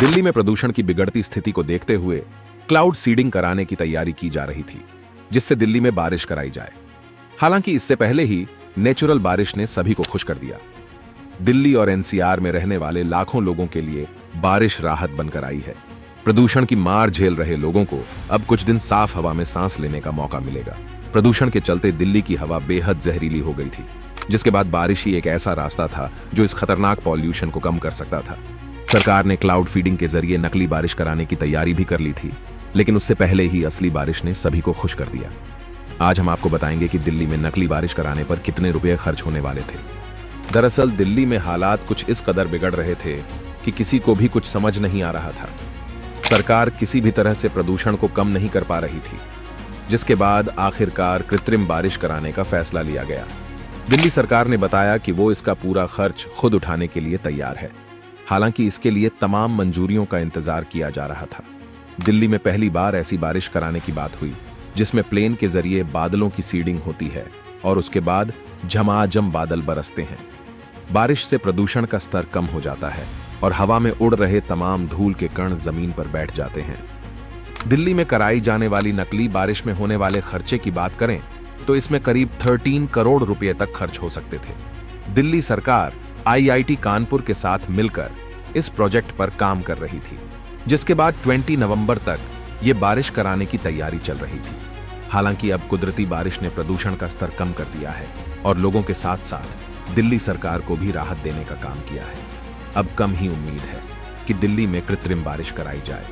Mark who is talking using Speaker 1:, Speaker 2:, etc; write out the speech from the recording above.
Speaker 1: दिल्ली में प्रदूषण की बिगड़ती स्थिति को देखते हुए क्लाउड सीडिंग कराने की तैयारी की जा रही थी, जिससे दिल्ली में बारिश कराई जाए। हालांकि इससे पहले ही नेचुरल बारिश ने सभी को खुश कर दिया। दिल्ली और एनसीआर में रहने वाले लाखों लोगों के लिए बारिश राहत बनकर आई है। प्रदूषण की मार झेल रहे लोगों को अब कुछ दिन साफ हवा में सांस लेने का मौका मिलेगा। प्रदूषण के चलते दिल्ली की हवा बेहद जहरीली हो गई थी, जिसके बाद बारिश ही एक ऐसा रास्ता था जो इस खतरनाक पॉल्यूशन को कम कर सकता था। सरकार ने क्लाउड फीडिंग के जरिए नकली बारिश कराने की तैयारी भी कर ली थी, लेकिन उससे पहले ही असली बारिश ने सभी को खुश कर दिया। आज हम आपको बताएंगे कि दिल्ली में नकली बारिश कराने पर कितने रुपए खर्च होने वाले थे। दरअसल दिल्ली में हालात कुछ इस कदर बिगड़ रहे थे कि किसी को भी कुछ समझ नहीं आ रहा था। सरकार किसी भी तरह से प्रदूषण को कम नहीं कर पा रही थी, जिसके बाद आखिरकार कृत्रिम बारिश कराने का फैसला लिया गया। दिल्ली सरकार ने बताया कि वो इसका पूरा खर्च खुद उठाने के लिए तैयार है। हालांकि इसके लिए तमाम मंजूरियों का इंतजार किया जा रहा था। दिल्ली में पहली बार ऐसी बारिश कराने की बात हुई जिसमें प्लेन के जरिए बादलों की सीडिंग होती है और उसके बाद झमाझम बादल बरसते हैं। बारिश से प्रदूषण का स्तर कम हो जाता है और हवा में उड़ रहे तमाम धूल के कण जमीन पर बैठ जाते हैं। दिल्ली में कराई जाने वाली नकली बारिश में होने वाले खर्चे की बात करें तो इसमें करीब 13 करोड़ रुपए तक खर्च हो सकते थे। दिल्ली सरकार आईआईटी कानपुर के साथ मिलकर इस प्रोजेक्ट पर काम कर रही थी, जिसके बाद 20 नवंबर तक ये बारिश कराने की तैयारी चल रही थी। हालांकि अब कुदरती बारिश ने प्रदूषण का स्तर कम कर दिया है और लोगों के साथ साथ दिल्ली सरकार को भी राहत देने का काम किया है। अब कम ही उम्मीद है कि दिल्ली में कृत्रिम बारिश कराई जाए।